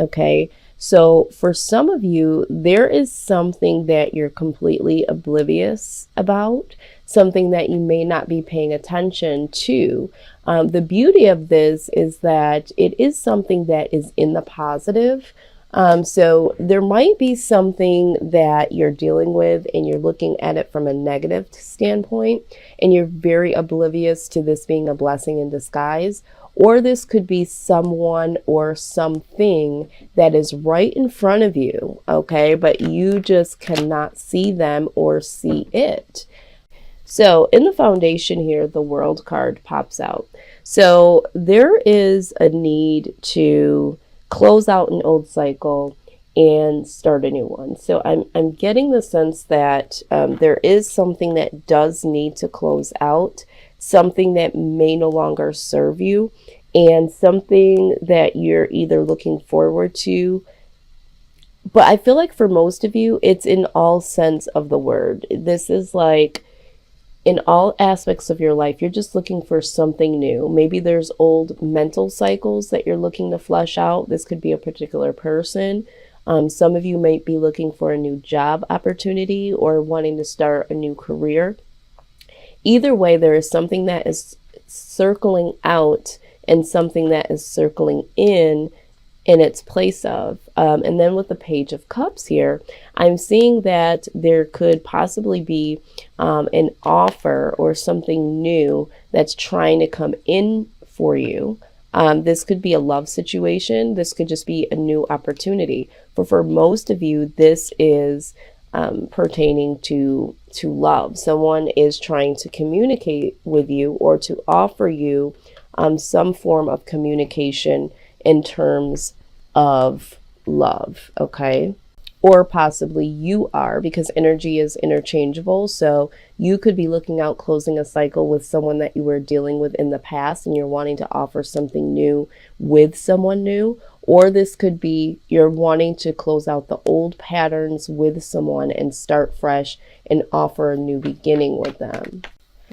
Okay. So for some of you, there is something that you're completely oblivious about, something that you may not be paying attention to. The beauty of this is that it is something that is in the positive. So there might be something that you're dealing with and you're looking at it from a negative standpoint, and you're very oblivious to this being a blessing in disguise. Or this could be someone or something that is right in front of you, okay? But you just cannot see them or see it. So in the foundation here, the World card pops out. So there is a need to close out an old cycle and start a new one. So I'm getting the sense that there is something that does need to close out, something that may no longer serve you, and something that you're either looking forward to. But I feel like for most of you, it's in all sense of the word. This is like in all aspects of your life, you're just looking for something new. Maybe there's old mental cycles that you're looking to flush out. This could be a particular person. Some of you might be looking for a new job opportunity or wanting to start a new career. Either way, there is something that is circling out and something that is circling in its place of. And then with the Page of Cups here, I'm seeing that there could possibly be an offer or something new that's trying to come in for you. This could be a love situation. This could just be a new opportunity. But for most of you, this is pertaining to love. Someone is trying to communicate with you or to offer you some form of communication in terms of love, okay? Or possibly you are, because energy is interchangeable. So you could be looking out, closing a cycle with someone that you were dealing with in the past, and you're wanting to offer something new with someone new. Or this could be you're wanting to close out the old patterns with someone and start fresh and offer a new beginning with them.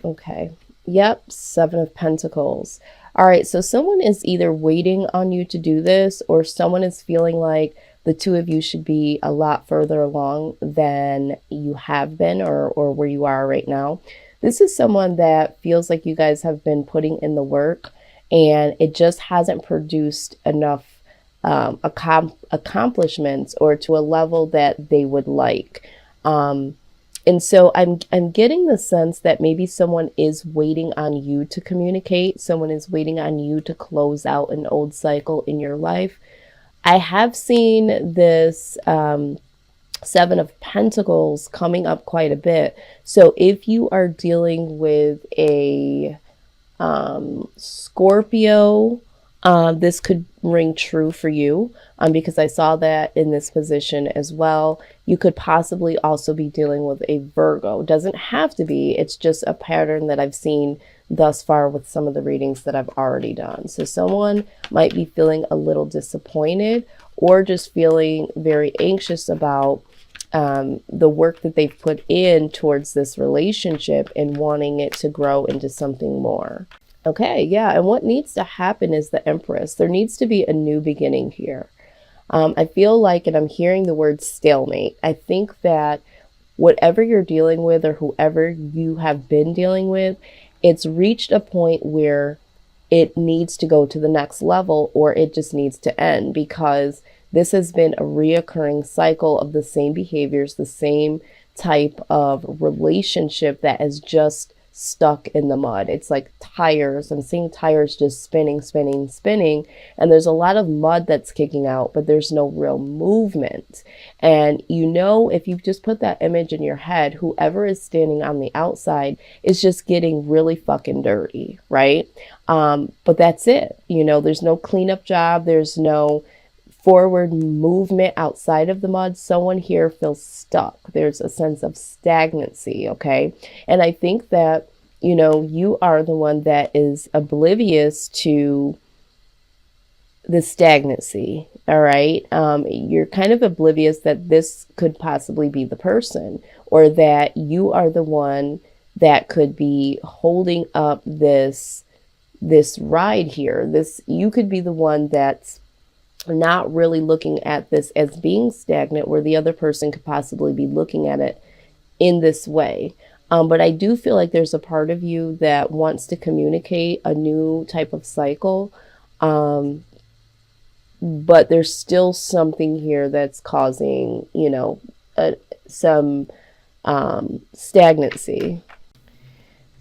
Okay. Yep. 7 of Pentacles. All right. So someone is either waiting on you to do this, or someone is feeling like the two of you should be a lot further along than you have been or where you are right now. This is someone that feels like you guys have been putting in the work and it just hasn't produced enough accomplishments or to a level that they would like. And so I'm getting the sense that maybe someone is waiting on you to communicate. Someone is waiting on you to close out an old cycle in your life. I have seen this 7 of Pentacles coming up quite a bit. So if you are dealing with a Scorpio, this could ring true for you because I saw that in this position as well. You could possibly also be dealing with a Virgo. Doesn't have to be. It's just a pattern that I've seen thus far with some of the readings that I've already done. So someone might be feeling a little disappointed or just feeling very anxious about the work that they've put in towards this relationship and wanting it to grow into something more. Okay, yeah, and what needs to happen is the Empress. There needs to be a new beginning here. I feel like, and I'm hearing the word stalemate. I think that whatever you're dealing with or whoever you have been dealing with, it's reached a point where it needs to go to the next level or it just needs to end, because this has been a reoccurring cycle of the same behaviors, the same type of relationship that has just stuck in the mud. It's like tires. I'm seeing tires just spinning, spinning, spinning. And there's a lot of mud that's kicking out, but there's no real movement. And you know, if you just put that image in your head, whoever is standing on the outside is just getting really fucking dirty, right? But that's it. You know, there's no cleanup job. There's no forward movement outside of the mud. Someone here feels stuck. There's a sense of stagnancy, okay? And I think that, you know, you are the one that is oblivious to the stagnancy, all right? You're kind of oblivious that this could possibly be the person, or that you are the one that could be holding up this ride here. You could be the one that's not really looking at this as being stagnant, where the other person could possibly be looking at it in this way. But I do feel like there's a part of you that wants to communicate a new type of cycle. But there's still something here that's causing, some stagnancy.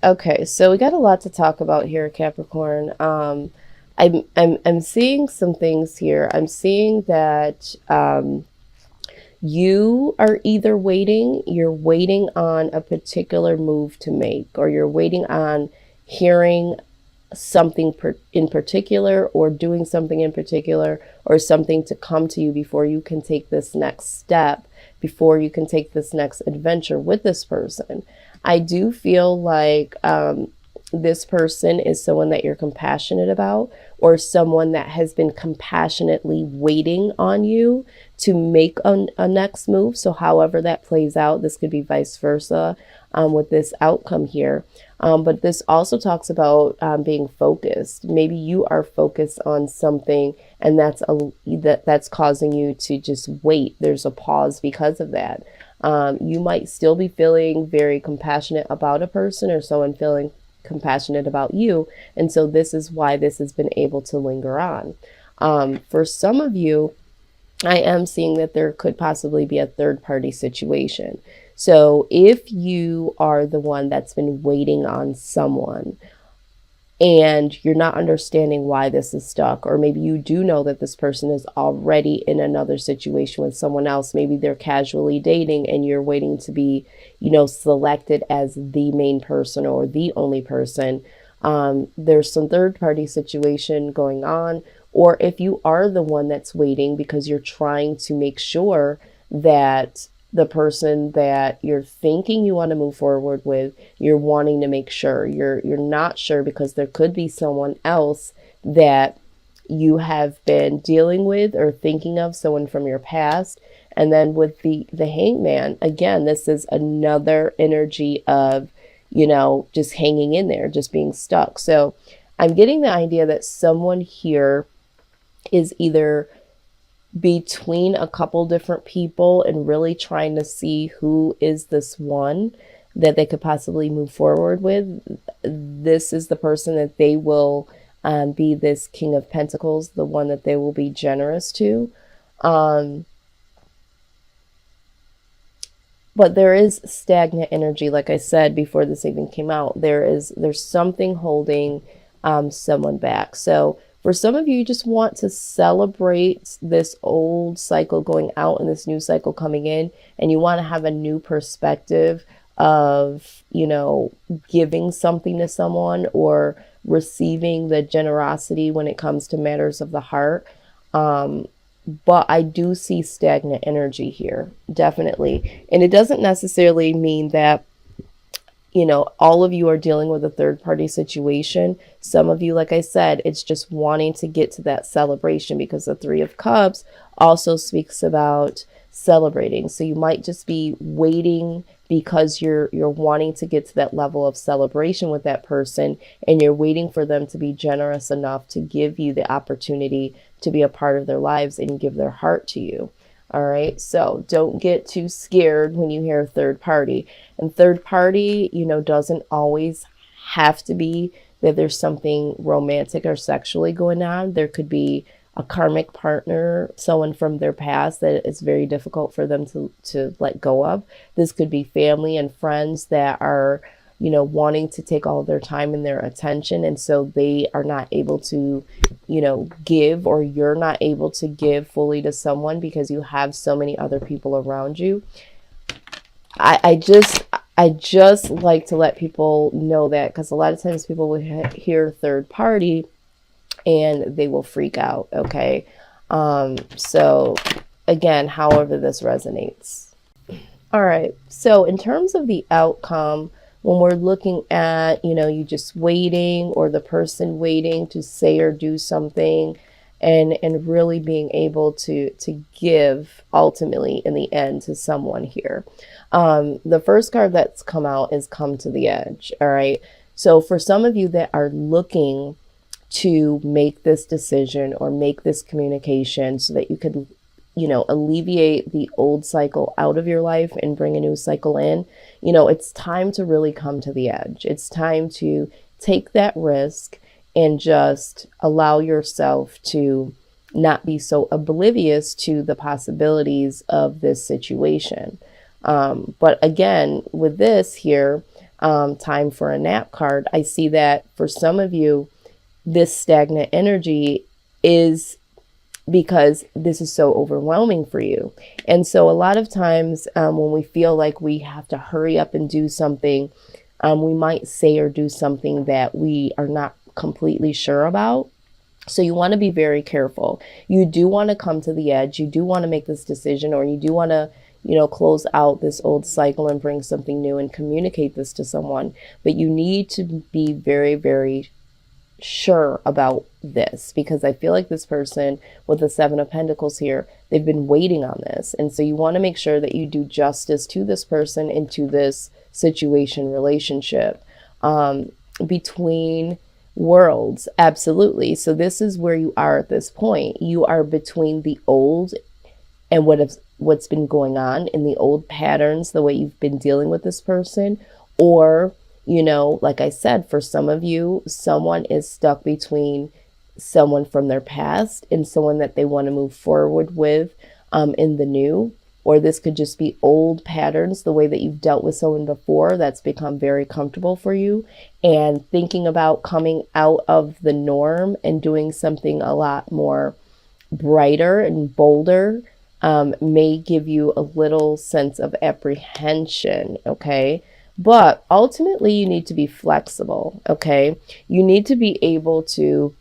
Okay, so we got a lot to talk about here, Capricorn. I'm seeing some things here. I'm seeing that you are either you're waiting on a particular move to make, or you're waiting on hearing something in particular, or doing something in particular, or something to come to you before you can take this next step, before you can take this next adventure with this person. I do feel like this person is someone that you're compassionate about, or someone that has been compassionately waiting on you to make a next move. So however that plays out, this could be vice versa with this outcome here. But this also talks about being focused. Maybe you are focused on something, and that's causing you to just wait. There's a pause because of that. You might still be feeling very compassionate about a person, or someone feeling compassionate about you. And so this is why this has been able to linger on. For some of you, I am seeing that there could possibly be a third party situation. So if you are the one that's been waiting on someone, and you're not understanding why this is stuck, or maybe you do know that this person is already in another situation with someone else, maybe they're casually dating and you're waiting to be, selected as the main person or the only person. There's some third party situation going on. Or if you are the one that's waiting because you're trying to make sure that the person that you're thinking you want to move forward with, you're wanting to make sure. You're not sure because there could be someone else that you have been dealing with or thinking of, someone from your past. And then with the hangman, again, this is another energy of, just hanging in there, just being stuck. So I'm getting the idea that someone here is either between a couple different people and really trying to see who is this one that they could possibly move forward with. This is the person that they will be this King of Pentacles, the one that they will be generous to. But there is stagnant energy, like I said before this even came out. There's something holding someone back. So for some of you, you just want to celebrate this old cycle going out and this new cycle coming in, and you want to have a new perspective of, giving something to someone or receiving the generosity when it comes to matters of the heart. But I do see stagnant energy here, definitely. And it doesn't necessarily mean that all of you are dealing with a third party situation. Some of you, like I said, it's just wanting to get to that celebration, because the Three of Cups also speaks about celebrating. So you might just be waiting because you're wanting to get to that level of celebration with that person, and you're waiting for them to be generous enough to give you the opportunity to be a part of their lives and give their heart to you. All right. So don't get too scared when you hear third party. And third party, doesn't always have to be that there's something romantic or sexually going on. There could be a karmic partner, someone from their past that it's very difficult for them to let go of. This could be family and friends that are, wanting to take all their time and their attention. And so they are not able to, give, or you're not able to give fully to someone because you have so many other people around you. I just like to let people know that, because a lot of times people will hear third party and they will freak out. Okay. So again, however this resonates. All right. So in terms of the outcome, when we're looking at, you just waiting, or the person waiting to say or do something, and really being able to give ultimately in the end to someone here. The first card that's come out is Come to the Edge. All right. So for some of you that are looking to make this decision or make this communication so that you could, alleviate the old cycle out of your life and bring a new cycle in. It's time to really come to the edge. It's time to take that risk and just allow yourself to not be so oblivious to the possibilities of this situation. But again, with this here, time for a nap card, I see that for some of you, this stagnant energy is because this is so overwhelming for you. And so a lot of times when we feel like we have to hurry up and do something, we might say or do something that we are not completely sure about. So you want to be very careful. You do want to come to the edge. You do want to make this decision, or you do want to, close out this old cycle and bring something new and communicate this to someone. But you need to be very, very sure about this, because I feel like this person with the Seven of Pentacles here, they've been waiting on this. And so you want to make sure that you do justice to this person and to this situation, relationship, between worlds. Absolutely. So this is where you are at this point. You are between the old and what's been going on in the old patterns, the way you've been dealing with this person, or like I said, for some of you, someone is stuck between someone from their past and someone that they want to move forward with in the new. Or this could just be old patterns, the way that you've dealt with someone before that's become very comfortable for you. And thinking about coming out of the norm and doing something a lot more brighter and bolder may give you a little sense of apprehension, okay? But ultimately, you need to be flexible, okay? You need to be able to,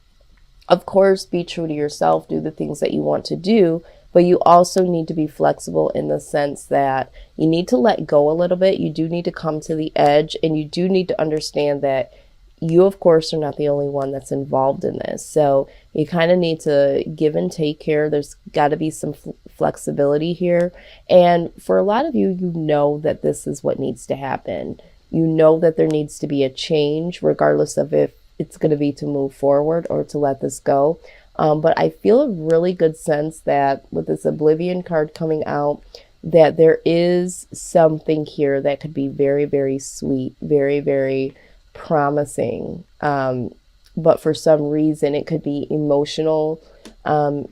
of course, be true to yourself, do the things that you want to do, but you also need to be flexible in the sense that you need to let go a little bit. You do need to come to the edge, and you do need to understand that you, of course, are not the only one that's involved in this. So you kind of need to give and take here. There's got to be some flexibility here. And for a lot of you, you know that this is what needs to happen. You know that there needs to be a change, regardless of if it's going to be to move forward or to let this go. But I feel a really good sense that with this Oblivion card coming out, that there is something here that could be very, very sweet, very, very promising. But for some reason, it could be emotional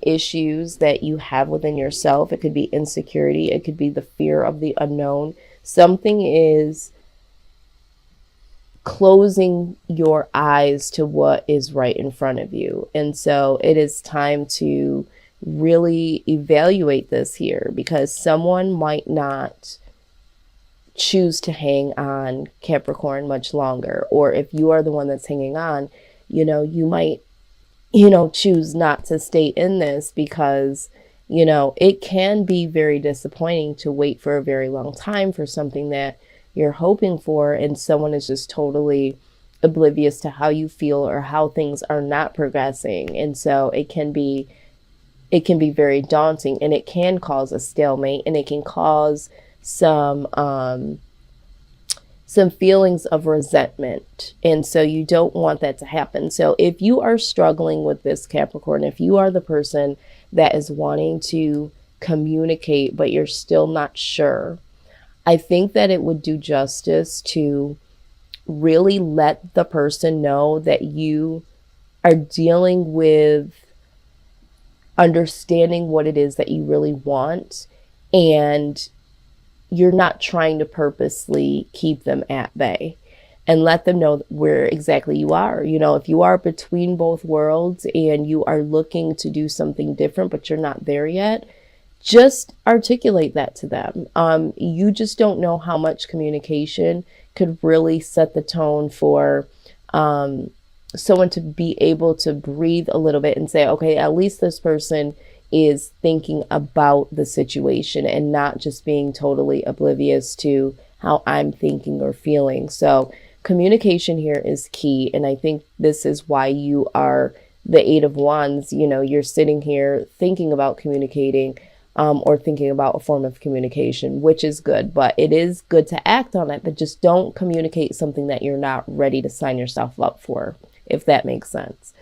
issues that you have within yourself. It could be insecurity. It could be the fear of the unknown. Something is closing your eyes to what is right in front of you. And so it is time to really evaluate this here, because someone might not choose to hang on, Capricorn, much longer. Or if you are the one that's hanging on, you might, choose not to stay in this, because, it can be very disappointing to wait for a very long time for something that you're hoping for, and someone is just totally oblivious to how you feel or how things are not progressing. And so it can be very daunting, and it can cause a stalemate, and it can cause some feelings of resentment. And so you don't want that to happen. So if you are struggling with this, Capricorn, if you are the person that is wanting to communicate, but you're still not sure, I think that it would do justice to really let the person know that you are dealing with understanding what it is that you really want, and you're not trying to purposely keep them at bay, and let them know where exactly you are. If you are between both worlds and you are looking to do something different, but you're not there yet, just articulate that to them. You just don't know how much communication could really set the tone for someone to be able to breathe a little bit and say, okay, at least this person is thinking about the situation and not just being totally oblivious to how I'm thinking or feeling. So communication here is key. And I think this is why you are the Eight of Wands. You're sitting here thinking about communicating, or thinking about a form of communication, which is good. But it is good to act on it, but just don't communicate something that you're not ready to sign yourself up for, if that makes sense.